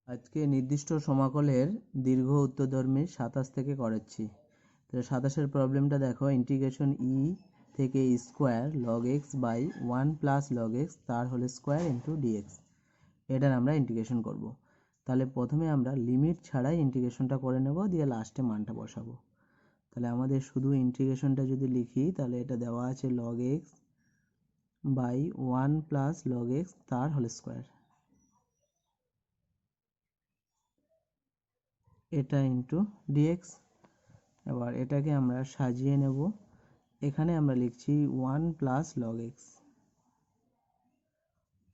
আজকে নির্দিষ্ট সমাকলের দীর্ঘ উত্তরধর্মী 27 থেকে করাচ্ছি। তো 27-এর প্রবলেমটা দেখো, ইন্টিগ্রেশন ই থেকে square log x by 1 + log x তার হোল স্কোয়ার ইন্টু ডিএক্স, এটার আমরা ইন্টিগ্রেশন করব। তাহলে প্রথমে আমরা লিমিট ছাড়াই ইন্টিগ্রেশনটা করে নেব, দিয়ে লাস্টে মানটা বসাবো। তাহলে আমাদের শুধু ইন্টিগ্রেশনটা যদি লিখি, তাহলে এটা দেওয়া আছে log x by 1 + log x তার হোল স্কোয়ার, এটা ইন্টু ডিএক্স। এবার এটাকে আমরা সাজিয়ে নেব। এখানে আমরা লিখছি 1 + লগ এক্স।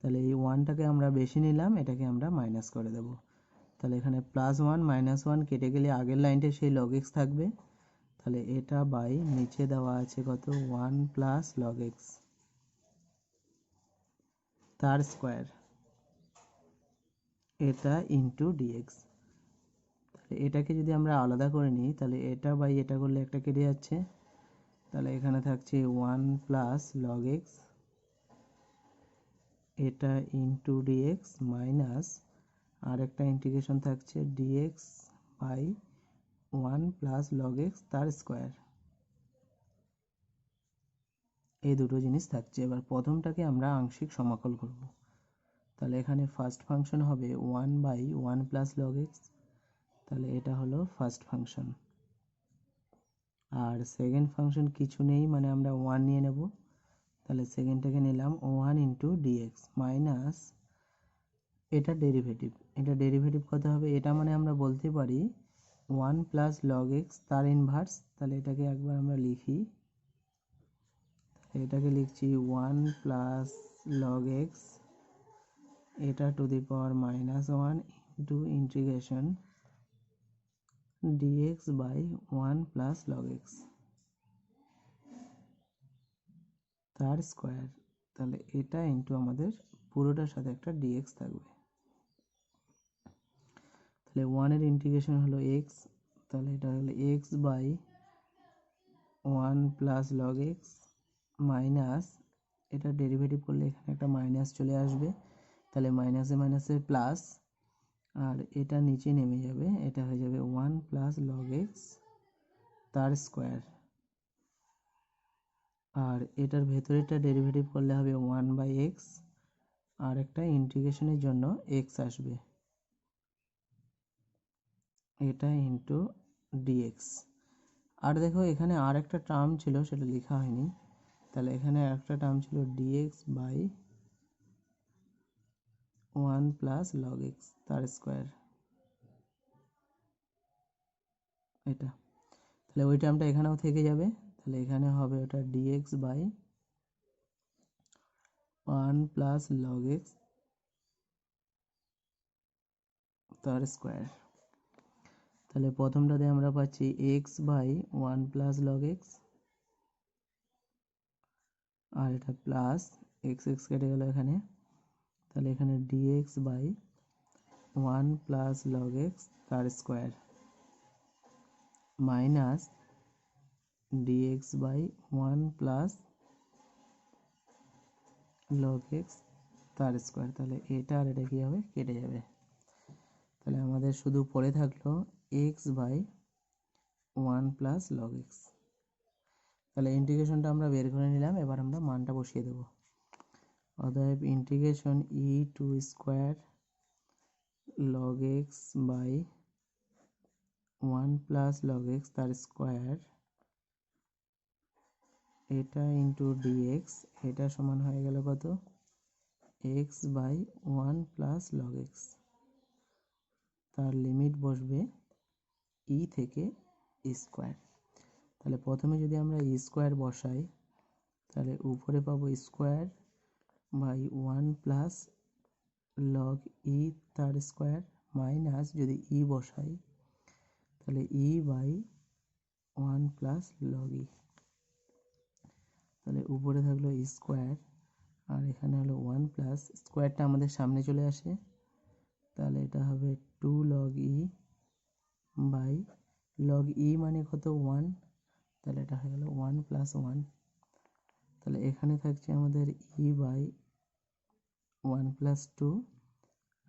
তাহলে এই 1টাকে আমরা বেশি নিলাম, এটাকে আমরা মাইনাস করে দেব। তাহলে এখানে +1 -1 কেটে গেলে আগের লাইনটা সেই লগ এক্স থাকবে। তাহলে এটা বাই নিচে দেওয়া আছে কত, 1 + লগ এক্স তার স্কোয়ার, এটা ইন্টু ডিএক্স। তাহলে এটাকে যদি আমরা আলাদা করে নিই, তাহলে এটা বাই এটা করলে একটা কেটে যাচ্ছে। তাহলে এখানে থাকছে 1 + লগ এক্স, এটা ইন্টু ডিএক্স মাইনাস আর একটা ইন্টিগ্রেশন থাকছে ডিএক্স বাই 1 + লগ এক্স তার স্কোয়ার। এই দুটো জিনিস থাকছে। এবার প্রথমটাকে আমরা আংশিক সমাকল করব। তাহলে এখানে ফার্স্ট ফাংশন হবে 1/1 + লগ এক্স, তাহলে এটা হলো ফার্স্ট ফাংশন। আর সেকেন্ড ফাংশন কিছু নেই, মানে আমরা 1 নিয়ে নেব। তাহলে সেকেন্ডটাকে নিলাম 1 ইন্টু ডিএক্স মাইনাস এটা ডেরিভেটিভ। এটা ডেরিভেটিভ কত হবে, এটা মানে আমরা বলতে পারি 1 + লগ এক্স তার ইনভার্স। তাহলে এটাকে একবার আমরা লিখি, এটাকে লিখছি 1 + লগ এক্স, এটা to the power -1 into integration dx by 1 + log x তার স্কোয়ার। তাহলে এটা ইন্টু আমাদের পুরোটার সাথে একটা ডিএক্স থাকবে। তাহলে 1 এর ইন্টিগ্রেশন হলো এক্স, তাহলে এটা হলো x by 1 + log x minus এটা ডেরিভেটিভ করলে এখানে একটা মাইনাস চলে আসবে, তাহলে মাইনাসে মাইনাসে প্লাস, আর এটা নিচে নেমে যাবে, এটা হয়ে যাবে 1 + লগ এক্স তার স্কোয়ার। আর এটার ভেতরেটা ডেরিভেটিভ করলে হবে 1/x, আর একটা ইন্টিগ্রেশনের জন্য এক্স আসবে, এটা ইন্টু ডিএক্স। আর দেখো এখানে আর একটা টার্ম ছিল, সেটা লেখা হয়নি। তাহলে এখানে একটা টার্ম ছিল ডিএক্স বাই 1 + লগ এক্স তার স্কোয়ার, এটা। তাহলে ওই টার্মটা এখানেও থেকে যাবে। তাহলে এখানে হবে ওটা ডিএক্স বাই 1 + লগ এক্স তার স্কোয়ার। তাহলে প্রথমটাতে আমরা পাচ্ছি এক্স বাই 1 + লগ এক্স, আর এটা প্লাস এক্স এক্স কেটে গেল এখানে। তাহলে এখানে ডিএক্স বাই 1 + লগ এক্স তার square minus dx by 1 + log x তার স্কোয়ার। তাহলে এটা আর এটা কী হবে, কেটে যাবে। তাহলে আমাদের শুধু পড়ে থাকলো এক্স বাই 1 + লগ এক্স। তাহলে ইন্টিগ্রেশনটা আমরা বের করে নিলাম, এবার আমরা মানটা বসিয়ে দেবো। অতএব integration e to square log x by 1 + log x তার স্কোয়ার, এটা ইন্টু ডিএক্স, এটা সমান হয়ে গেল কত, এক্স বাই 1 + লগ এক্স। তার লিমিট বসবে ই থেকে স্কোয়ার। তাহলে প্রথমে যদি আমরা স্কোয়ার বসাই, তাহলে উপরে পাবো স্কোয়ার বাই 1 + লগ ই তার স্কোয়ার মাইনাস যদি ই বসাই, তাহলে ই বাই 1 + লগ ই। তাহলে উপরে থাকলো স্কোয়ার, আর এখানে হলো 1 প্লাস স্কোয়ারটা আমাদের সামনে চলে আসে, তাহলে এটা হবে 2 লগ ই বাই লগ ই মানে কত, 1, তাহলে এটা হয়ে গেল 1 + 1। তাহলে এখানে থাকছে আমাদের ই বাই 1 + 2,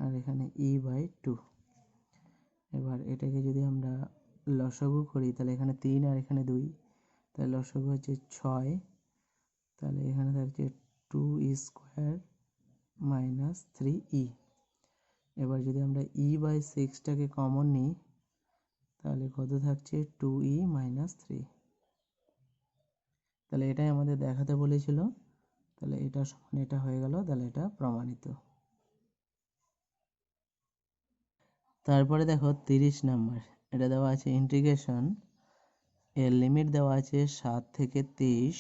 আর এখানে e/2। এবার এটাকে যদি আমরা লসাগু করি তাহলে এখানে 3 আর এখানে 2, তাহলে লসাগু হচ্ছে 6। তাহলে এখানে থাকছে 2e² - 3e। এবার যদি আমরা e/6টাকে কমন নিই তাহলে কত থাকছে 2e - 3। তাহলে এটাই আমাদের দেখাতে বলেছিল, তাহলে এটা সমান এটা হয়ে গেল, তাহলে এটা প্রমাণিত। তারপরে দেখো 30 নাম্বার, এটা দেওয়া আছে ইন্টিগ্রেশন, এর লিমিট দেওয়া আছে 7 থেকে 23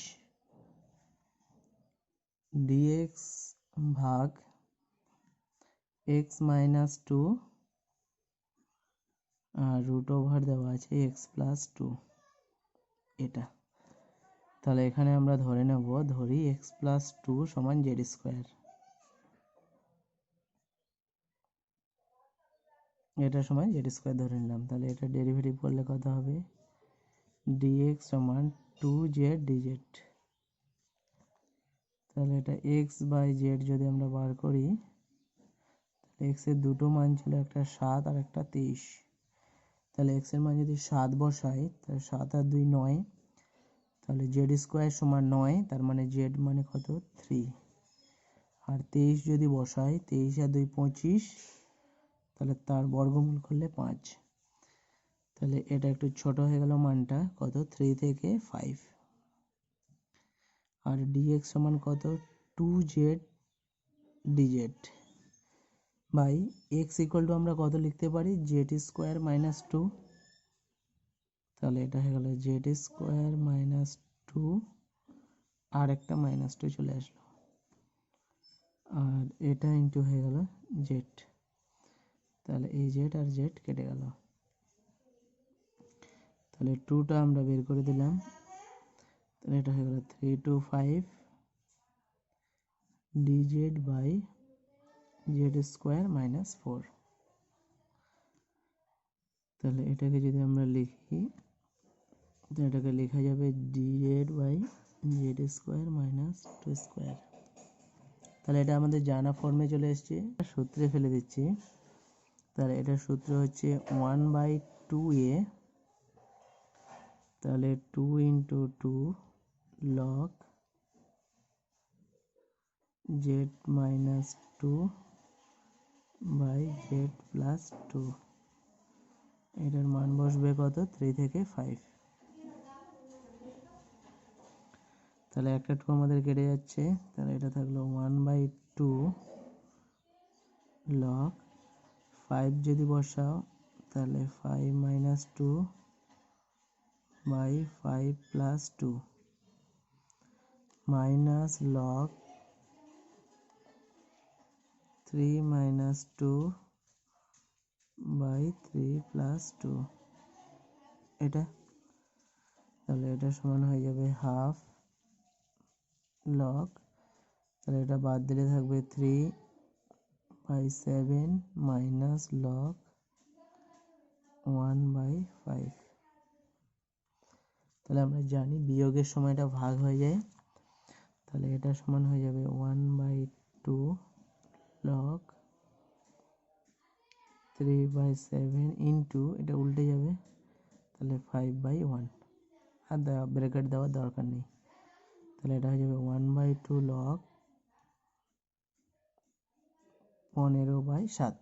dx ভাগ x - 2 আর রুট ওভার দেওয়া আছে x + 2। এটা তাহলে এখানে আমরা ধরে নেব, ধরি x + 2 = z²। এটা সমান z² ধরে নিলাম। তাহলে এটা ডেরিভেটিভ করলে কত হবে, dx = 2z dz। তাহলে এটা x/z যদি আমরা বার করি, তাহলে x এর দুটো মান ছিল, একটা 7 আর একটা 23। তাহলে x এর মান যদি 7 বসাই তাহলে 7 আর 2 9, তাহলে z² = 9, তার মানে z মানে কত 3। আর 23 যদি বসাই, 23 আর 2 25, তাহলে তার বর্গমূল করলে 5। তাহলে এটা একটু ছোট হয়ে গেল মানটা, কত 3 থেকে 5। আর dx সমান কত 2z dz বাই x = আমরা কত লিখতে পারি, z² - 2। তাহলে এটা হয়ে গেল z² - 2 আর একটা -2 চলে আসলো, আর এটা ইন্টু হয়ে গেল z। তাহলে এই z আর z কেটে গেল, তাহলে 2টা আমরা বের করে দিলাম। তাহলে এটা হয়ে গেল 3 to 5 dz বাই z² - 4। তাহলে এটাকে যদি আমরা লিখি, তো এটাকে লেখা যাবে dz বাই z² - 2²। তাহলে এটা আমাদের জানা ফর্মে চলে এসেছে, সূত্রে ফেলে দিচ্ছি। তাহলে এটার সূত্র হচ্ছে 1/2a, তাহলে 2 × 2 log z - 2 বাই z + 2। এটার মান বসবে কত 3 থেকে 5। তাহলে একটা 2 আমাদের কেটে যাচ্ছে, তাহলে এটা থাকলো 1/2 log 5 যদি বসাও তাহলে 5 - 2 বাই 5 + 2 মাইনাস log 3 - 2 বাই 3 + 2। এটা তাহলে এটা সমান হয়ে যাবে হাফ log, তাহলে এটা বাদ দিলে থাকবে 3/7 মাইনাস log 1/5। তাহলে আমরা জানি বিয়োগের সময় এটা ভাগ হয়ে যায়, তাহলে এটা সমান হয়ে যাবে 1/2 log 3/7 ইন্টু, এটা উল্টে যাবে, তাহলে 5/1, আর ব্র্যাকেট দেওয়ার দরকার নেই। তাহলে এটা হয়ে যাবে 1/2 log 15/7।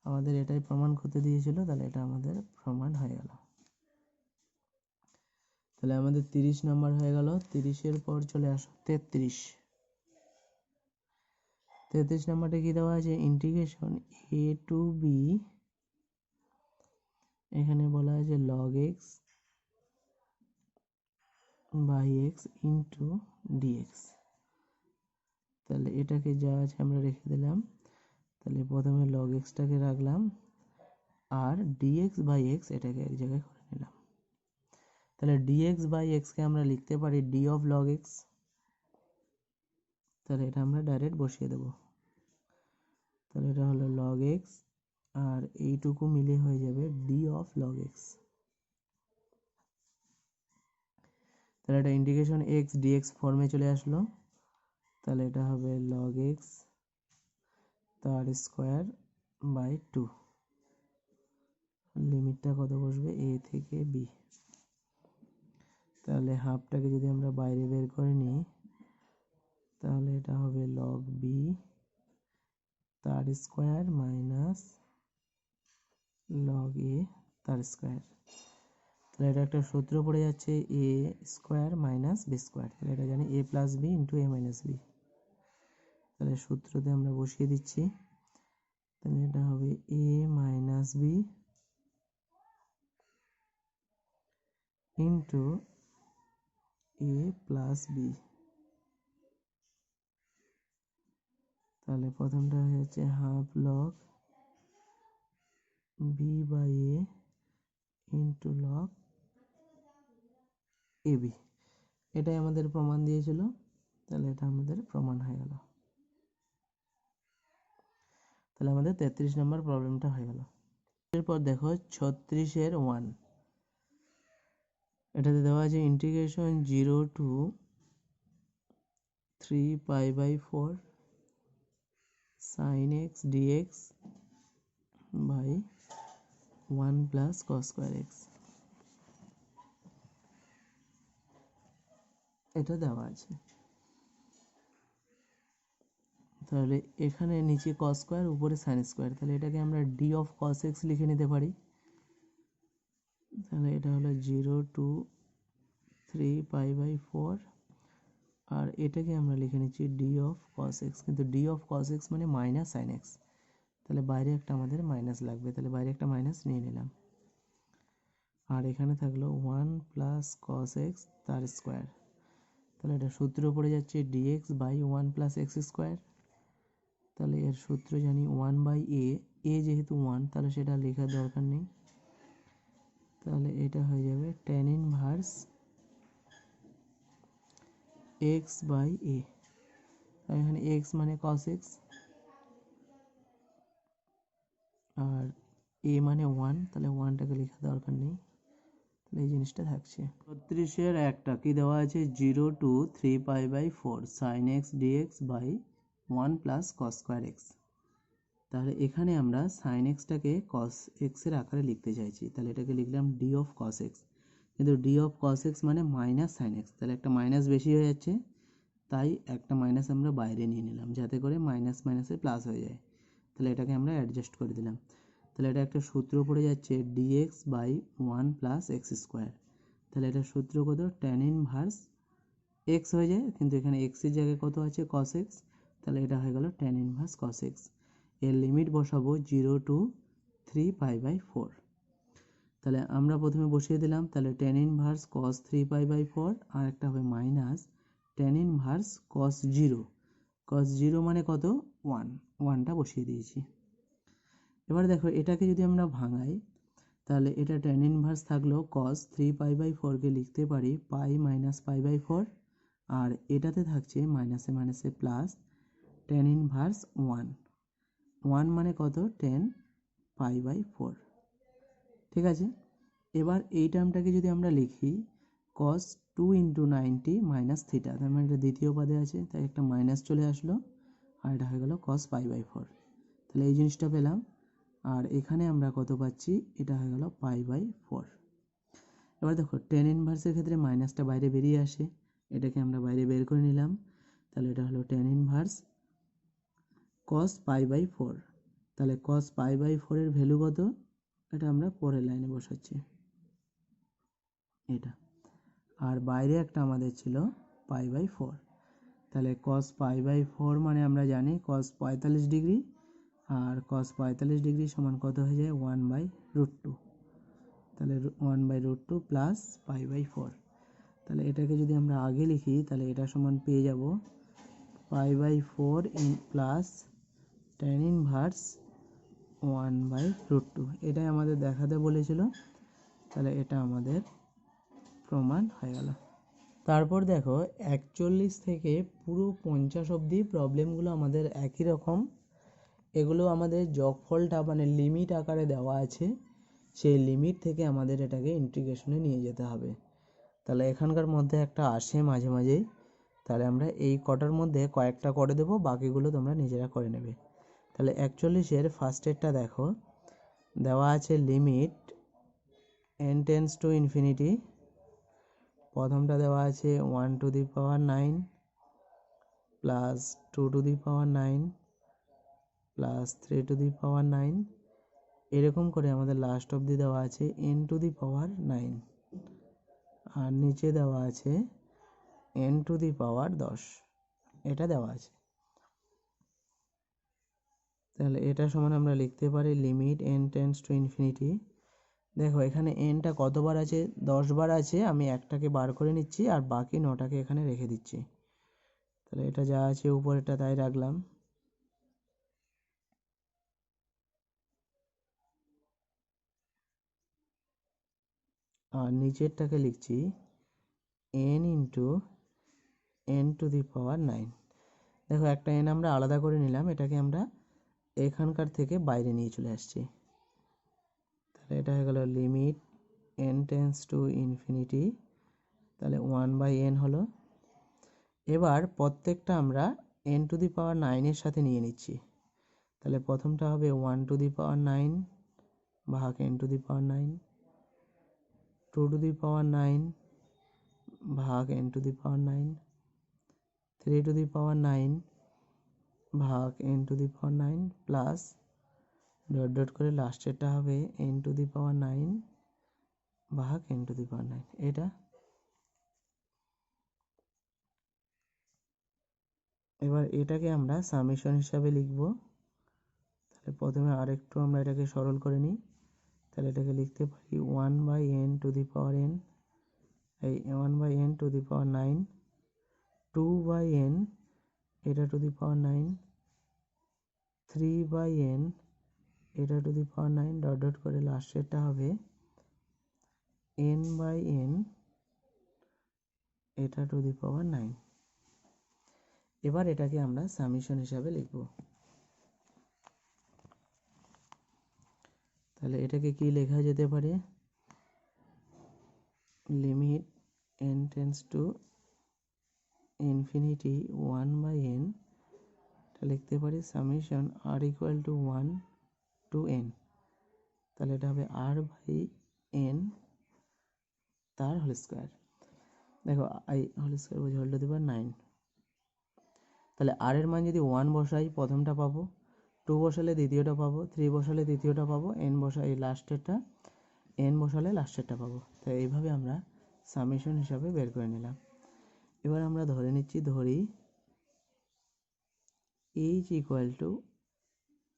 আমাদের এটাই প্রমাণ করতে দিয়েছিল, তাহলে এটা আমাদের প্রমাণ হয়ে গেল। তাহলে আমাদের 30 নাম্বার হয়ে গেল। 30-এর পর চলে আসো 33। 33 নাম্বারটা কি দেওয়া আছে, ইন্টিগ্রেশন a to b, এখানে বলা আছে log x by x into dx। তাহলে এটাকে যা আছে আমরা রেখে দিলাম। তাহলে প্রথমে log x টাকে রাখলাম, আর dx বাই x এটাকে এক জায়গায় করে নিলাম। তাহলে dx বাই x কে আমরা লিখতে পারি d of log x। তাহলে এটা আমরা ডাইরেক্ট বসিয়ে দেব। তাহলে এটা হলো log x, আর এইটুকু মিলে হয়ে যাবে d of log x। তাহলে এটা ইন্টিগ্রেশন x dx ফর্মে চলে আসলো। তাহলে এটা হবে log x তার স্কোয়ার বাই 2। লিমিটটা কত বসবে a থেকে b। তাহলে হাফটাকে যদি আমরা বাইরে বের করে নিই তাহলে এটা হবে log b তার স্কোয়ার মাইনাস log a তার স্কোয়ার। তাহলে এটা একটা সূত্র পড়ে যাচ্ছে a square minus b square. তাহলে এটা জানি a plus b into a minus b। তাহলে সূত্রতে আমরা বসিয়ে দিচ্ছি। তাহলে এটা হবে a minus b into a plus b। তাহলে প্রথমটা হয়ে যাচ্ছে half log b by a into log ab। এটাই আমাদের প্রমাণ দিয়েছিল। তাহলে এটা আমাদের প্রমাণ হয়ে গেল। তাহলে আমাদের 33 নম্বর প্রবলেমটা হয়ে গেল। এরপর দেখো 36-এর 1। এটাতে দেওয়া আছে integration 0 to 3 pi by 4 sin x dx by 1 plus cos square x। এটা দেওয়া আছে। তাহলে এখানে নিচে cos স্কোয়ার উপরে sin স্কোয়ার। তাহলে এটাকে আমরা d অফ cos x লিখে নিতে পারি। তাহলে এটা হলো 0 টু 3 পাই বাই 4 আর এটাকে আমরা লিখে নিচ্ছি d অফ cos x। কিন্তু d অফ cos x মানে মাইনাস sin x। তাহলে বাইরে একটা আমাদের মাইনাস লাগবে। তাহলে বাইরে একটা মাইনাস নিয়ে নিলাম। আর এখানে থাকলো 1 প্লাস cos x তার স্কোয়ার। তাহলে এটা সূত্র পড়ে যাচ্ছে dx by 1 plus x square. তাহলে এর সূত্র জানি 1 বাই a যেহেতু 1 তাহলে সেটা লেখার দরকার নেই। তাহলে এটা হয়ে যাবে tan inverse x by a। এখানে x মানে cos x আর a মানে 1, তাহলে 1টাকে লেখার দরকার নেই। তাহলে এই জিনিসটা থাকছে। 36-এর একটা কি দেওয়া আছে 0 to 3 pi by 4 sin x dx by 1 plus cos square x। তাহলে এখানে আমরা sin x-টাকে cos x এর আকারে লিখতে চাইছি। তাহলে এটাকে লিখলাম d অফ cos x। কিন্তু d অফ cos x মানে মাইনাস sin x। তাহলে একটা মাইনাস বেশি হয়ে যাচ্ছে, তাই একটা মাইনাস আমরা বাইরে নিয়ে নিলাম যাতে করে মাইনাস মাইনাসে প্লাস হয়ে যায়। তাহলে এটাকে আমরা অ্যাডজাস্ট করে দিলাম। তাহলে এটা একটা সূত্র পড়ে যাচ্ছে dx by 1 plus x square. তাহলে এটা সূত্র কত tan ইনভার্স x হয়ে যায়, কিন্তু এখানে x এর জায়গায় কত আছে cos x। তাহলে এটা হয়ে গেল tan ইনভার্স cos x। এর লিমিট বসাবো 0 টু 3 পাই বাই 4। তাহলে আমরা প্রথমে বসিয়ে দিলাম। তাহলে tan inverse cos 3 pi by 4 আর একটা হবে minus tan inverse cos 0। cos 0 মানে কত 1, 1টা বসিয়ে দিয়েছি। এবার দেখো এটাকে যদি আমরা ভাঙাই তাহলে এটা tan ইনভার্স থাকলো cos 3 পাই বাই 4কে লিখতে পারি পাই মাইনাস পাই বাই 4 আর এটাতে থাকছে মাইনাসে মাইনাসে প্লাস tan ইনভার্স 1। 1 মানে কত 10 পাই বাই 4। ঠিক আছে। এবার এই টার্মটাকে যদি আমরা লিখি cos 2 ইন্টু 90 মাইনাস থিটা, তার মানে এটা দ্বিতীয় পদে আছে তাই একটা মাইনাস চলে আসলো আর এটা হয়ে গেল cos পাই বাই 4। তাহলে এই জিনিসটা পেলাম। আর এখানে আমরা কত পাচ্ছি এটা হয়ে গেল পাই বাই 4। এবার দেখো tan ইনভার্সের ক্ষেত্রে মাইনাসটা বাইরে বেরিয়ে আসে, এটাকে আমরা বাইরে বের করে নিলাম। তাহলে এটা হলো tan inverse cos pi by 4। তাহলে cos পাই বাই 4 এর ভ্যালু কত এটা আমরা পরের লাইনে বসাচ্ছি এটা। আর বাইরে একটা আমাদের ছিল পাই বাই 4। তাহলে cos পাই বাই 4 মানে আমরা জানি cos 45 ডিগ্রি আর cos 45 ডিগ্রি সমান কত হয়ে যায় 1/√2। তাহলে 1/√2 প্লাস পাই বাই 4। তাহলে এটাকে যদি আমরা আগে লিখি তাহলে এটা সমান পেয়ে যাব pi by 4 plus tan inverse 1/√2। এটাই আমাদের দেখাতে বলেছিল। তাহলে এটা আমাদের প্রমাণ হয়ে গেল। তারপর দেখো 41 থেকে পুরো 50 অবধি প্রবলেমগুলো আমাদের একই রকম। এগুলো আমাদের যোগফলটা মানে লিমিট আকারে দেওয়া আছে, সেই লিমিট থেকে আমাদের এটাকে ইন্টিগ্রেশনে নিয়ে যেতে হবে। তাহলে এখানকার মধ্যে একটা আসে মাঝে মাঝেই, তাহলে আমরা এই কটার মধ্যে কয়েকটা করে দেবো, বাকিগুলো তোমরা নিজেরা করে নেবে। তাহলে 41-এর ফার্স্টেরটা দেখো, দেওয়া আছে limit n tends to infinity, প্রথমটা দেওয়া আছে 1 to the power 9 plus 2 to the power 9 plus 3 to the power 9, এরকম করে আমাদের লাস্ট অবধি দেওয়া আছে n টু দি পাওয়ার 9, আর নিচে দেওয়া আছে n টু দি পাওয়ার 10, এটা দেওয়া আছে। তাহলে এটা সমান আমরা লিখতে পারি limit n tends to infinity. দেখো এখানে nটা কতবার আছে, 10 বার আছে, আমি একটাকে বার করে নিচ্ছি আর বাকি 9টাকে এখানে রেখে দিচ্ছি। তাহলে এটা যা আছে উপরেরটা তাই রাখলাম, আর নিচেরটাকে লিখছি n into n to the power 9। দেখো একটা n আমরা আলাদা করে নিলাম, এটাকে আমরা এখানকার থেকে বাইরে নিয়ে চলে আসছি। তাহলে এটা হয়ে গেল limit n tends to infinity, তাহলে 1/n হলো। এবার প্রত্যেকটা আমরা n টু দি পাওয়ার 9 এর সাথে নিয়ে নিচ্ছি। তাহলে প্রথমটা হবে 1 টু দি পাওয়ার 9 ভাগ n to the power 9, 2 to the power 9 ভাগ n to the power 9, 3 to the power 9 ভাগ n to the power 9 plus dot dot করে লাস্টেরটা হবে n টু দি পাওয়ার 9 ভাগ n টু দি পাওয়ার 9। এটা এবার এটাকে আমরা সামেশন হিসাবে লিখব। তাহলে প্রথমে আরেকটু আমরা এটাকে সরল করে নিই। তাহলে এটাকে লিখতে পারি 1/n two the power n, এই 1/n two the power 9, 2/n এটা টু দি পাওয়ার 9, 3/n এটা to the power 9 dot dot করে লাস্টেরটা হবে n/n এটা টু দি পাওয়ার 9। এবার এটাকে আমরা সামেশন হিসাবে লিখব। তাহলে এটাকে কি লেখা যেতে পারে, limit n tends to infinity 1/n, এটা লিখতে পারি summation r equal to 1 to n। তাহলে এটা হবে r/n তার হোল স্কোয়ার। দেখো i হোল স্কোয়ার বুঝে হোল টু দি পাওয়ার 9। তাহলে r এর মান যদি 1 বসাই প্রথমটা পাবো, 2 বসালে দ্বিতীয়টা পাবো, 3 বসালে তৃতীয়টা পাবো, n বসাই লাস্টেরটা, n বসালে লাস্টেরটা পাবো। তাই এইভাবে আমরা সামেশন হিসাবে বের করে নিলাম। এবার আমরা ধরে নিচ্ছি, ধরি h ইকুয়াল টু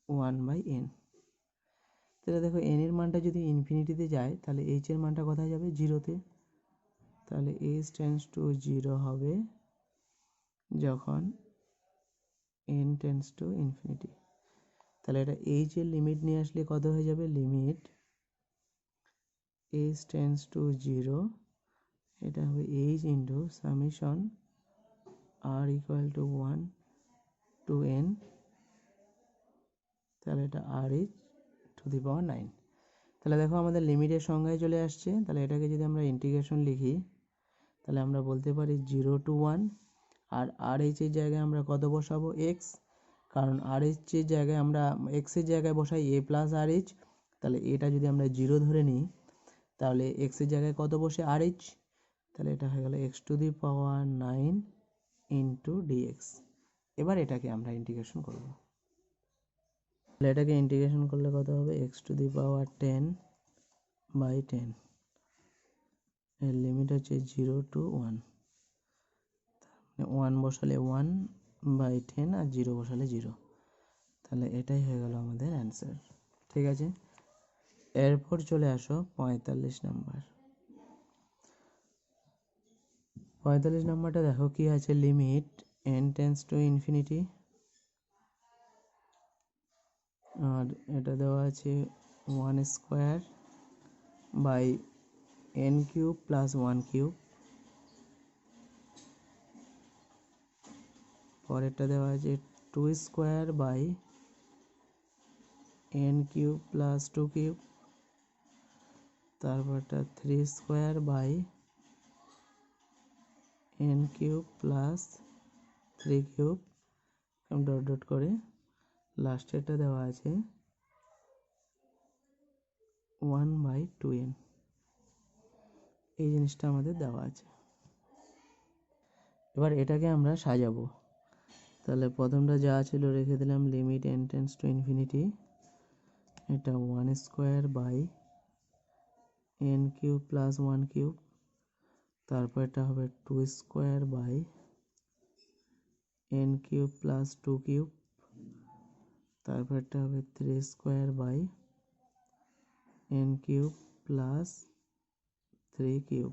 1/n। তাহলে দেখো n এর মানটা যদি ইনফিনিটিতে যায় তাহলে h এর মানটা কোথায় যাবে, 0-তে। তাহলে h টেন্স টু 0 হবে যখন n টেন্স টু ইনফিনিটি। তাহলে এটা h এর লিমিট নিয়ে আসলে কত হয়ে যাবে, লিমিট h টেন্স টু 0, এটা হবে h into summation r equal to 1 to n, তাহলে এটা r টু দি পাওয়ার 9। তাহলে দেখো আমাদের লিমিটের সংজ্ঞায় চলে আসছে। তাহলে এটাকে যদি আমরা ইন্টিগ্রেশন লিখি তাহলে আমরা বলতে পারি 0 টু 1, আর RH এর জায়গায় আমরা কত বসাবো, x, কারণ RH এর জায়গায় আমরা x এর জায়গায় বসাই a প্লাস RH। তাহলে এটা যদি আমরা 0 ধরে নিই তাহলে x এর জায়গায় কত বসে, RH। তাহলে এটা হয়ে গেল x to the power 9 into dx। এবার এটাকে আমরা ইন্টিগ্রেশন করব। তাহলে এটাকে ইন্টিগ্রেশন করলে কত হবে, x টু দি পাওয়ার 10/10, এর লিমিট হচ্ছে 0 টু 1, 1 বসালে 1/10 আর 0 বসালে 0। তাহলে এটাই হয়ে গেল আমাদের অ্যান্সার। ঠিক আছে, এরপর চলে আসো 45 নাম্বার। 45 নাম্বারটা দেখো কি আছে, limit n tends to infinity, আর এটা দেওয়া আছে 1/n³ প্লাস 1³। পরেরটা দেওয়া আছে 2² প্লাস 2³। তারপরটা 3² প্লাস 3³ ডট ডট করে লাস্টেরটা দেওয়া আছে 1/2n, এই জিনিসটা আমাদের দেওয়া আছে। এবার এটাকে আমরা সাজাবো। তাহলে প্রথমটা যা ছিল রেখে দিলাম, limit n tends to infinity, এটা 1² + 1³, তারপর এটা হবে 2² n³ + 2³, তারপর এটা হবে 3² n³ + 3³।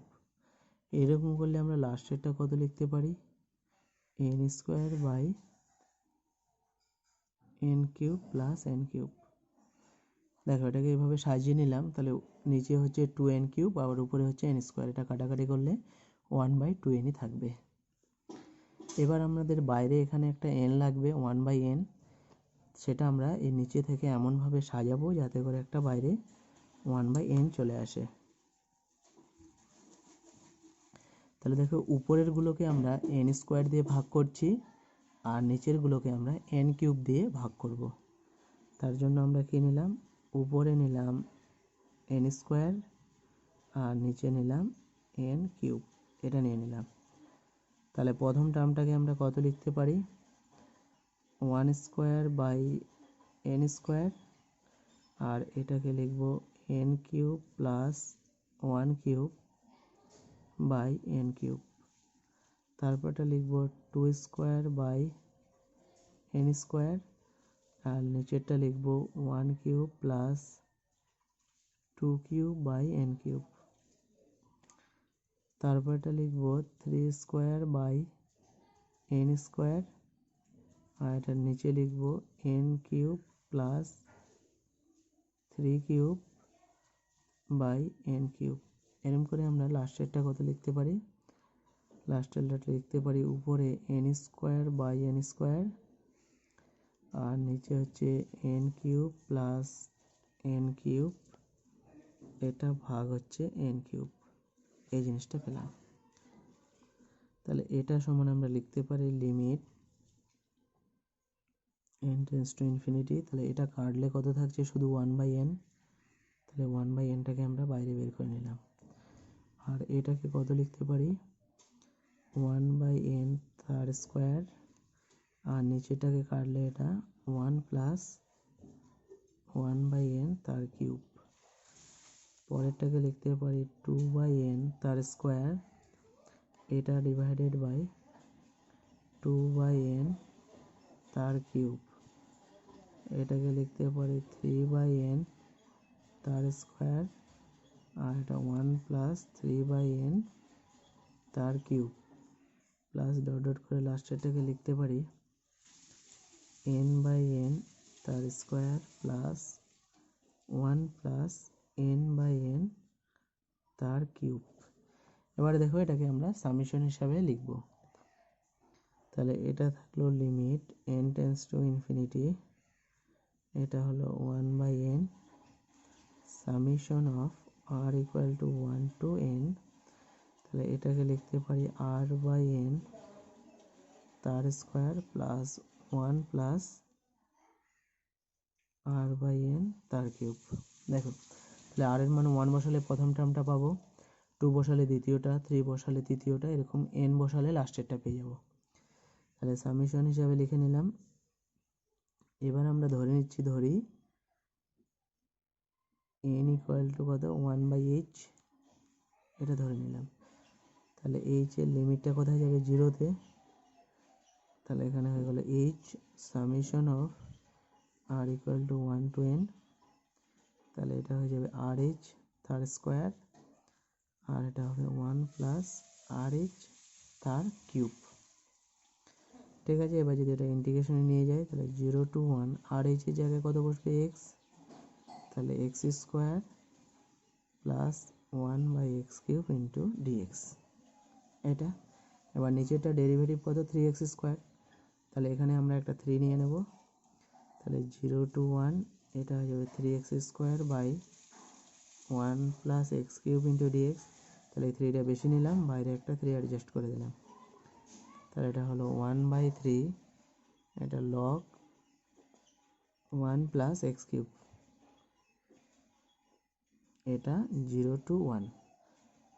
এরকম করলে আমরা লাস্টেরটা কত লিখতে পারি, n² n³ + n³। দেখো এটাকে এইভাবে সাজিয়ে নিলাম, তাহলে নিচে হচ্ছে 2n³ আবার উপরে হচ্ছে n², এটা কাটাকাটি করলে 1/2nই থাকবে। এবার আমাদের বাইরে এখানে একটা n লাগবে 1/n, সেটা আমরা এই নিচে থেকে এমনভাবে সাজাবো যাতে করে একটা বাইরে 1/n চলে আসে। তাহলে দেখো উপরের গুলোকে আমরা n² দিয়ে ভাগ করছি, আর নিচের গুলোকে আমরা n³ দিয়ে ভাগ করব। তার জন্য আমরা কি নিলাম, উপরে নিলাম n², আর নিচে নিলাম n³, এটা নিয়ে নিলাম। তাহলে প্রথম টার্মটাকে আমরা কত লিখতে পারি, 1² আর এটাকে লিখব n³ + 1³ তারপরটা লিখব 2² n², আর নিচেরটা লিখব 1³ + 2³ তারপরটা লিখব 3² n², আর এটার নিচে লিখব n³ + 3³ এরকম করে আমরা লাস্টেরটা কত লিখতে পারি, লাস্টেরটা লিখতে পারি উপরে n² n², আর নিচে হচ্ছে n³ + n³, এটা ভাগ হচ্ছে n³, এই জিনিসটা পেলাম। তাহলে এটা সমান আমরা লিখতে পারি limit n tends to infinity, তাহলে এটা কাটলে কত থাকছে শুধু 1/n, তাহলে 1/nটাকে আমরা বাইরে বের করে নিলাম। আর এটাকে কত লিখতে পারি, 1/n তার স্কোয়ার, আর নিচেটাকে কাটলে এটা 1 + 1/n তার কিউব। পরেরটাকে লিখতে পারি 2/n তার স্কোয়ার, এটা ডিভাইডেড বাই 2/n তার কিউব। এটাকে লিখতে পারি 3/n তার স্কোয়ার, আর এটা 1 + 3/n তার কিউব, প্লাস ডট ডট করে লাস্টেরটাকে লিখতে পারি n/n তার স্কোয়ার প্লাস 1 + n/n তার কিউব। এবারে দেখো এটাকে আমরা সামেশন হিসাবে লিখব। তাহলে এটা থাকলো limit n tends to infinity, এটা হলো 1/n summation of r = 1 to n, তাহলে এটাকে লিখতে পারি r/n তার স্কোয়ার প্লাস 1 + r/n তার কিউব। দেখো তাহলে r এর মান 1 বসালে প্রথম টার্মটা পাবো, 2 বসালে দ্বিতীয়টা, 3 বসালে তৃতীয়টা, এরকম n বসালে লাস্টেরটা পেয়ে যাব। তাহলে সামেশন হিসাবে লিখে নিলাম। এবার আমরা ধরে নিচ্ছি, ধরি n = কত, 1/h, এটা ধরে নিলাম। তাহলে h এর লিমিটটা কোথায় যাবে, 0-তে, তাহলে এখানে হয়ে গেল h summation of r = 1 to n, তাহলে এটা হয়ে যাবে rh তার স্কোয়ার, আর এটা হবে 1 + rh তার কিউব। ঠিক আছে, এবার যদি এটা ইন্টিগ্রেশনে নিয়ে যায় তাহলে 0 to 1 rh এর জায়গায় কত বসবে, x, তাহলে x² + 1/x³ dx, এটা। এবার নিচেরটা ডেরিভেটিভ কত, 3x², তাহলে এখানে আমরা একটা 3 নিয়ে নেব, তাহলে 0 to 1 এটা হয়ে যাবে 3x² / 1 + x³ dx, তাহলে এই 3টা বেশি নিলাম, বাইরে একটা 3 অ্যাডজাস্ট করে দিলাম, তাহলে এটা হলো 1/3, এটা log 1 প্লাস এক্স কিউব, এটা 0 to 1।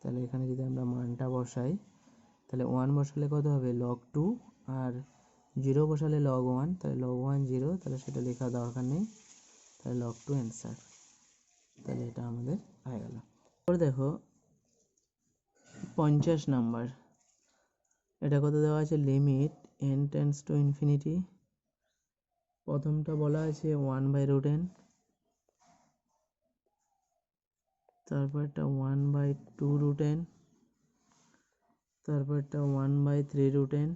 তাহলে এখানে যদি আমরা মানটা বসাই, তাহলে 1 বসালে কত হবে log 2, আর 0 বসালে log 1, তাহলে log 1 0, তাহলে সেটা লেখা দরকার নেই, তাহলে log 2 অ্যান্সার। তাহলে এটা আমাদের হয়ে গেল। এরপর দেখো 50 নাম্বার, এটা কত দেওয়া আছে, limit n tends to infinity, প্রথমটা বলা আছে 1/√n, তারপরটা 1/2√n, তারপরটা 1/3√n,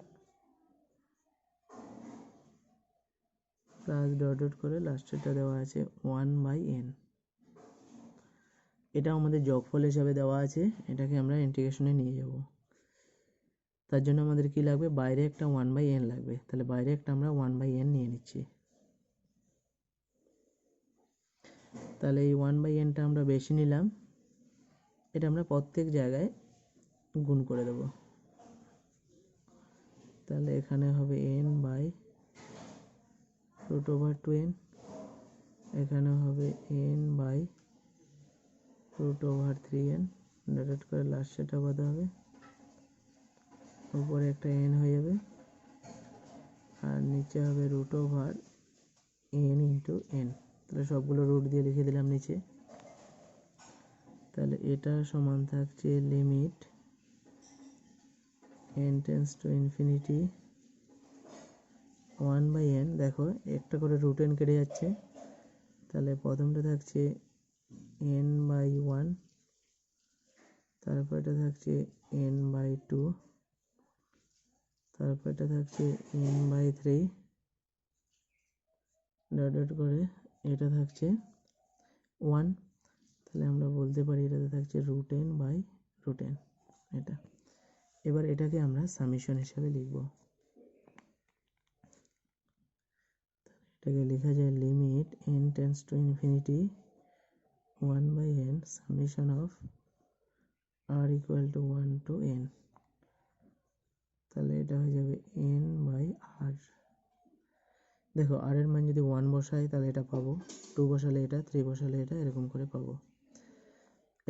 প্লাস ডট ডট করে লাস্টেরটা দেওয়া আছে 1/n। এটা আমাদের যোগফল হিসাবে দেওয়া আছে, এটাকে আমরা ইন্টিগ্রেশনে নিয়ে যাব। তার জন্য আমাদের কি লাগবে, বাইরে একটা 1/n লাগবে, তাহলে বাইরে একটা আমরা 1/n নিয়ে নিচ্ছি। তাহলে এই 1/nটা আমরা বেশি নিলাম, এটা আমরা প্রত্যেক জায়গায় গুণ করে দেব। তাহলে এখানে হবে n/√2n, এখানে হবে n/√3n, ডট করে লাস্ট সেটা কত হবে, উপরে একটা n হয়ে যাবে, আর নিচে হবে √n ইন্টু n। তাহলে সবগুলো রুট দিয়ে লিখে দিলাম নিচে। তাহলে এটা সমান থাকছে limit n tends to infinity 1/n, দেখো একটা করে √n কেটে যাচ্ছে, তাহলে প্রথমটা থাকছে n/1, তারপরটা থাকছে n/2, তারপরটা থাকছে n/3, ডট ডট করে এটা থাকছে 1। তাহলে আমরা বলতে পারি এটাতে থাকছে √n/√n এটা। এবার এটাকে আমরা সামেশন হিসাবে লিখব। এটাকে লেখা যায় limit n tends to infinity 1/n summation of r equal to 1 to n। তাহলে এটা হয়ে যাবে n/r। দেখো r এর মান যদি 1 বসাই তাহলে এটা পাবো, 2 বসালে এটা, 3 বসালে এটা, এরকম করে পাবো।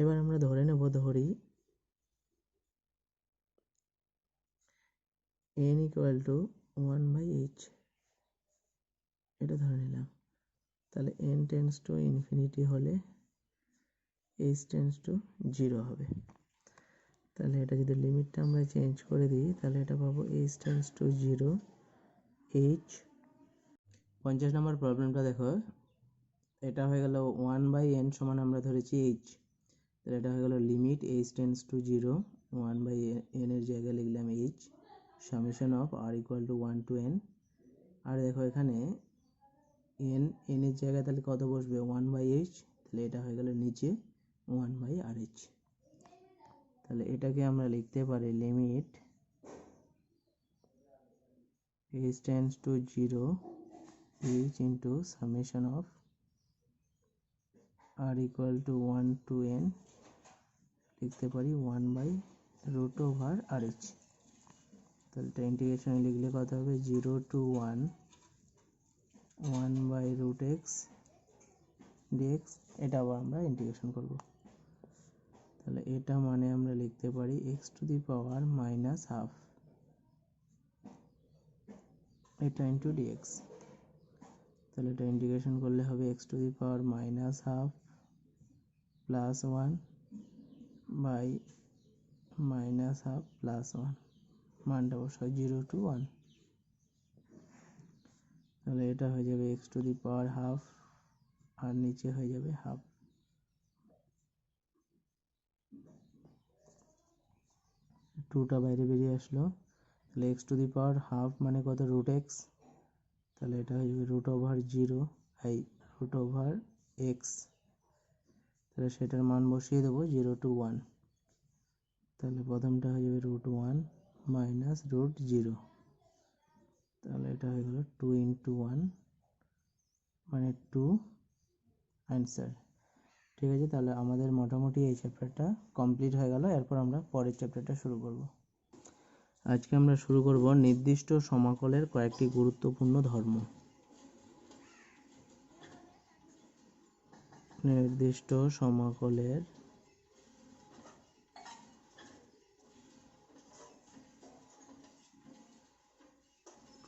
এবার আমরা ধরে নেব, ধরি n ইকুয়াল টু 1/h, এটা ধরে নিলাম। তাহলে n টেন্ডস টু ইনফিনিটি হলে h টেন্ডস টু 0 হবে। তাহলে এটা যদি লিমিটটা আমরা চেঞ্জ করে দিই, তাহলে এটা পাবো h টেন্ডস টু 0 h। 50 নম্বর প্রবলেমটা দেখো, এটা হয়ে গেল 1/n সমান আমরা ধরেছি h, তাহলে এটা হয়ে গেল limit h tends to 0, 1/n এর জায়গায় লিখলাম h, summation of r equal to 1 to n। আর দেখো এখানে n এর জায়গায় তাহলে কত বসবে, 1/h, তাহলে এটা হয়ে গেল নিচে 1/rh। তাহলে এটাকে আমরা লিখতে পারি limit h tends to 0 h into summation of r equal to 1 to n, লিখতে পারি 1/√rh। তাহলে এটা ইন্টিগ্রেশনে লিখলে কত হবে, 0 to 1 1/√x dx। এটা আবার আমরা ইন্টিগ্রেশন করব। তাহলে এটা মানে আমরা লিখতে পারি x টু দি পাওয়ার -12 এটা ইন্টু dx। তাহলে এটা ইন্টিগ্রেশন করলে হবে x to the power -12 plus 1 by -12 plus 1, মানটা বসাই 0 to 1। তাহলে এটা হয়ে যাবে x to the power half, আর নিচে হয়ে যাবে হাফ। টুটা বাইরে বেরিয়ে আসলো, তাহলে x to the power half মানে কত, √x, তাহলে এটা হয়ে যাবে √0 √x। তাহলে সেটার মান বসিয়ে দেবো 0 to 1। তাহলে প্রথমটা হয়ে যাবে √1 মাইনাস √0, তাহলে এটা হয়ে গেল 2 into 1 মানে 2 অ্যান্সার। ঠিক আছে, তাহলে আমাদের মোটামুটি এই চ্যাপ্টারটা কমপ্লিট হয়ে গেল। এরপর আমরা পরের চ্যাপ্টারটা শুরু করব। আজকে আমরা শুরু করব নির্দিষ্ট সমাকলের কয়েকটি গুরুত্বপূর্ণ ধর্ম। নির্দিষ্ট সমাকলের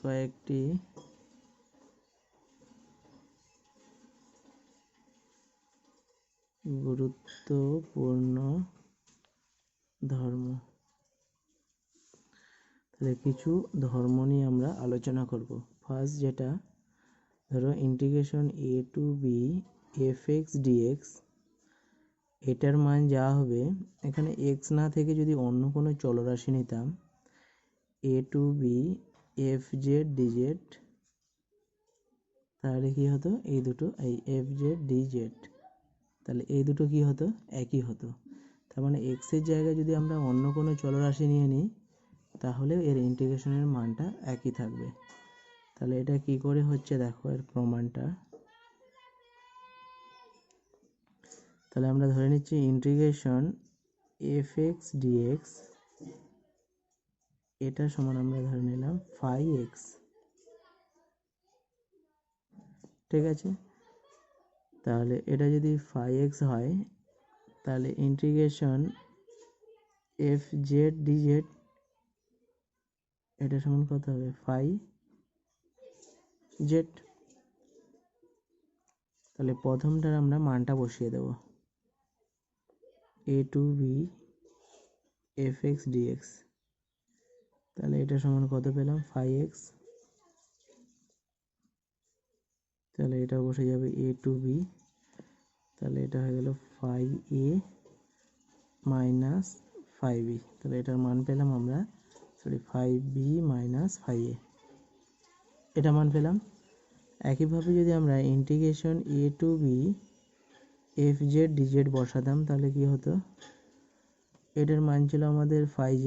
কয়েকটি গুরুত্বপূর্ণ ধর্ম। তাহলে কিছু ধর্ম নিয়ে আমরা আলোচনা করব। ফার্স্ট যেটা ধরো integration a to b fx dx, এটার মান যা হবে, এখানে x না থেকে যদি অন্য কোনো চলরাশি নিতাম a to b fz dz, তাহলে কি হতো, এই দুটো এই fz dz, তাহলে এই দুটো কি হতো, একই হতো। তার মানে x এর জায়গায় যদি আমরা অন্য কোনো চলরাশি নিয়ে নিই তাহলে এর ইন্টিগ্রেশনের মানটা একই থাকবে। তাহলে এটা কি করে হচ্ছে দেখো এর প্রমাণটা। তাহলে আমরা ধরে নিচ্ছি ইন্টিগ্রেশন fx dx, এটা সমান আমরা ধরে নিলাম phi x, ঠিক আছে। তাহলে এটা যদি phi x হয় তাহলে ইন্টিগ্রেশন fz dz এটা সমান কত হবে, phi z। তাহলে প্রথমটার আমরা মানটা বসিয়ে দেব, a to b fx dx, তাহলে এটা সমান কত পেলাম, phi x। তাহলে এটা বসে যাবে a টু b, তাহলে এটা হয়ে গেল phi a minus phi b, তাহলে এটার মান পেলাম আমরা, phi b minus phi a, এটা মান পেলাম। একইভাবে যদি আমরা integration a to b fz dz বসাতাম তাহলে কি হতো, এটার মান ছিল আমাদের phi z,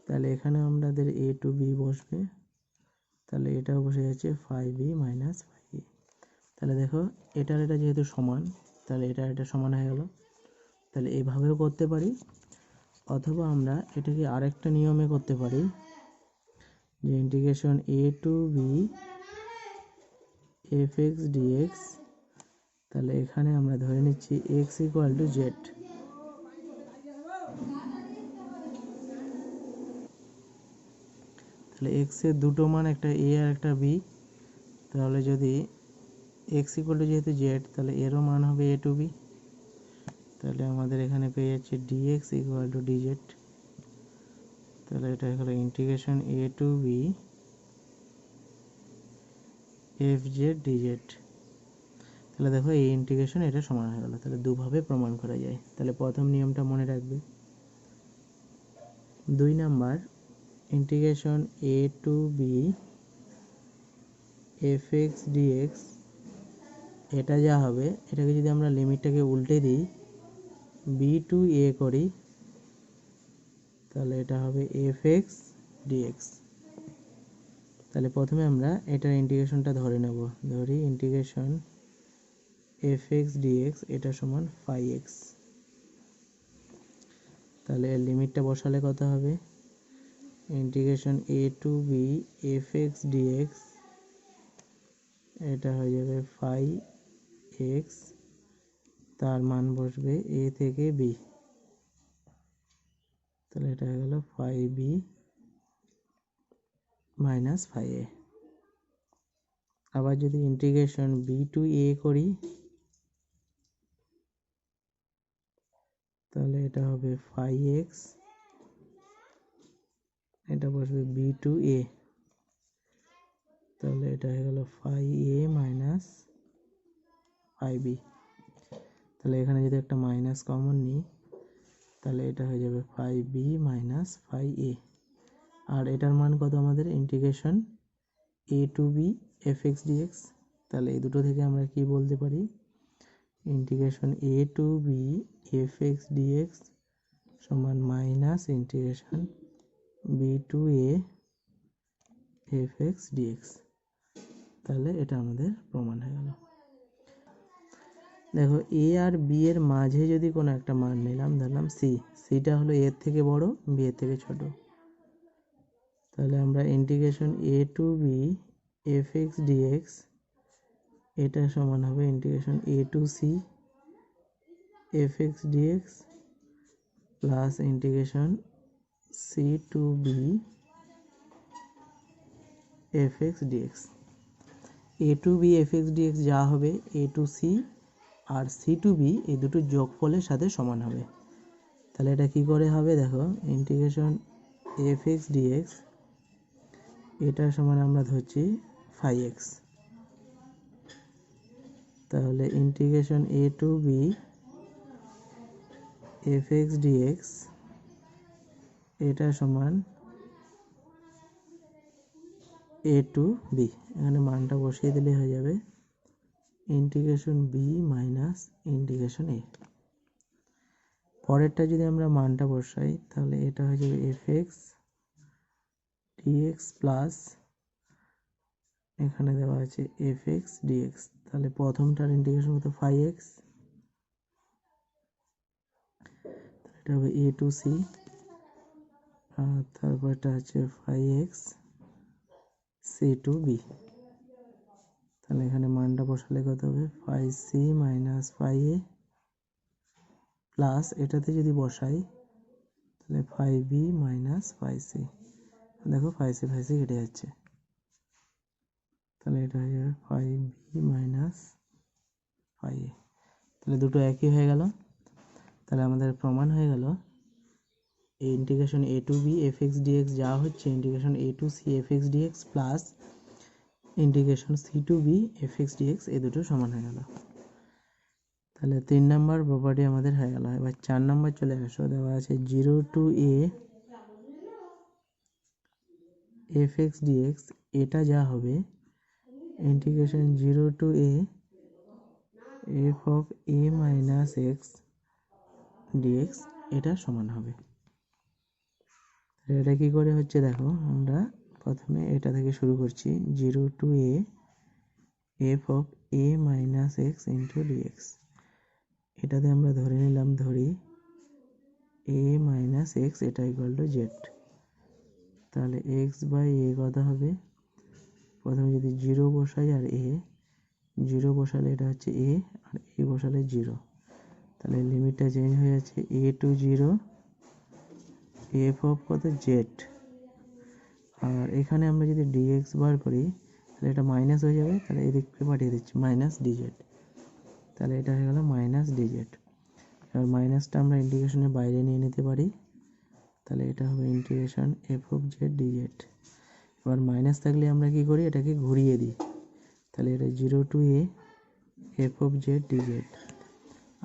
তাহলে এখানে আমাদের a টু b বসবে, তাহলে এটাও বসে যাচ্ছে phi b minus phi a। তাহলে দেখো এটা যেহেতু সমান, তাহলে এটা সমান হয়ে গেল। তাহলে এইভাবেও করতে পারি, অথবা আমরা এটাকে আরেকটা নিয়মে করতে পারি, যে integration a to b fx dx, তাহলে এখানে আমরা ধরে নিচ্ছি x ইকুয়াল টু z, তাহলে x এর দুটো মান, একটা a আর একটা b, তাহলে যদি x ইকুয়াল টু যেহেতু z, তাহলে এরও মান হবে a টু b, তাহলে আমাদের এখানে পেয়ে যাচ্ছে dx ইকুয়াল টু dz। তাহলে এটা হলো integration a to b fz dz। তাহলে দেখো এই ইন্টিগ্রেশন এটা সমান হয়ে গেল। তাহলে দুভাবে প্রমাণ করা যায়। তাহলে প্রথম নিয়মটা মনে রাখবে। 2 number, integration a to b fx dx, এটা যা হবে, এটাকে যদি আমরা লিমিটটাকে উল্টে দিই b টু a করি, তাহলে এটা হবে fx dx। তাহলে প্রথমে আমরা এটার ইন্টিগ্রেশনটা ধরে নেব, ধরি ইন্টিগ্রেশন fx dx এটা সমান phi x, তাহলে এর লিমিটটা বসালে কত হবে, integration a to b fx dx এটা হয়ে যাবে phi x, তার মান বসবে a থেকে b, তাহলে এটা হয়ে গেল phi b minus phi a। আবার যদি ইন্টিগ্রেশন b টু a করি, তাহলে এটা হবে phi x, এটা বসবে b টু a, তাহলে এটা হয়ে গেল phi a minus phi b। তাহলে এখানে যদি একটা মাইনাস কমন নিই, তাহলে এটা হয়ে যাবে phi b minus phi a। আর এটার মান কত আমাদের, integration a to b fx dx, তাহলে এই দুটো থেকে আমরা কি বলতে পারি, integration a to b fx dx সমান minus integration b to a fx dx। তাহলে এটা আমাদের প্রমাণ হয়ে গেল। দেখো a আর b এর মাঝে যদি কোনো একটা মান নিলাম, ধরলাম c, cটা হলো a এর থেকে বড়, b এর থেকে ছোট, তাহলে আমরা integration a to b fx dx এটা সমান হবে integration a to c f x dx plus integration c to b f x dx. A to b f x dx যা হবে এ টু সি আর সি টু বি এই দুটো যোগফলের সাথে সমান হবে। তাহলে এটা কি করে হবে দেখো, ইন্টিগ্রেশন এফ এক্স ডিএক্স এটা সমান আমরা ধরছি ফাই এক্স, তাহলে integration a to b f x dx এটা সমান এ টু বি, এখানে মানটা বসিয়ে দিলে হয়ে যাবে ইন্টিগ্রেশন বি মাইনাস ইন্টিগ্রেশন এ। পরেরটা যদি আমরা মানটা বসাই তাহলে এটা হয়ে যাবে এফ এক্স ডিএক্স প্লাস এখানে দেওয়া আছে এফ এক্স ডিএক্স, তাহলে প্রথমটার ইন্টিগ্রেশন কত ফাই এক্স, এটা হবে এ টু সি আর তারপরটা হচ্ছে phi x c to b. তাহলে এখানে মানটা বসালে কত হবে phi c minus phi a plus এটাতে যদি বসাই তাহলে phi b minus phi c, দেখো ফাই সি কেটে যাচ্ছে, তাহলে এটা হয়ে যাবে phi b minus phi a. তাহলে দুটো একই হয়ে গেল। তাহলে আমাদের প্রমাণ হয়ে গেল integration a to b f x dx যা হচ্ছে integration a to c f x dx plus integration c to b f x dx এই দুটো সমান হয়ে গেল। তাহলে 3 নম্বর প্রপার্টি আমাদের হয়ে গেল। এবার 4 নম্বর চলে আসো, দেওয়া আছে 0 to a f x dx এটা যা হবে integration 0 to a f of a minus x dx এটা সমান হবে। এটা কি করে হচ্ছে দেখো, আমরা প্রথমে এটা থেকে শুরু করছি 0 to a f of a minus x into dx, এটাতে আমরা ধরে নিলাম ধরি এ মাইনাস এক্স এটা ইকুয়াল টু জেড। তাহলে এক্স বাই এ কত হবে, প্রথমে যদি 0 বসাই আর এ 0 বসালে এটা হচ্ছে এ আর এ বসালে 0, তাহলে লিমিটটা চেঞ্জ হয়ে যাচ্ছে এ টু 0 এফ অফ কত জেড, আর এখানে আমরা যদি ডিএক্স বার করি তাহলে এটা মাইনাস হয়ে যাবে, তাহলে এদিকে পাঠিয়ে দিচ্ছি মাইনাস ডিজেড, তাহলে এটা হয়ে গেল মাইনাস ডিজেড। এবার মাইনাসটা আমরা ইন্টিগ্রেশনের বাইরে নিয়ে নিতে পারি, তাহলে এটা হবে integration F of z DZ. এবার মাইনাস থাকলে আমরা কি করি, এটাকে ঘুরিয়ে দিই, তাহলে এটা 0 to a f of z dz,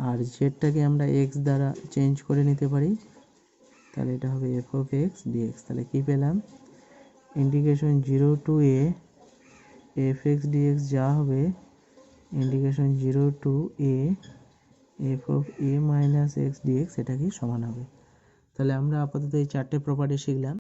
আর জেডটাকে আমরা এক্স দ্বারা চেঞ্জ করে নিতে পারি, তাহলে এটা হবে এফ অফ এক্স ডিএক্স। তাহলে কি পেলাম, integration 0 to a f x dx যা হবে integration 0 to a f of a minus x dx এটা কি সমান হবে। তাহলে আমরা আপাতত এই 4টে প্রপার্টি শিখলাম।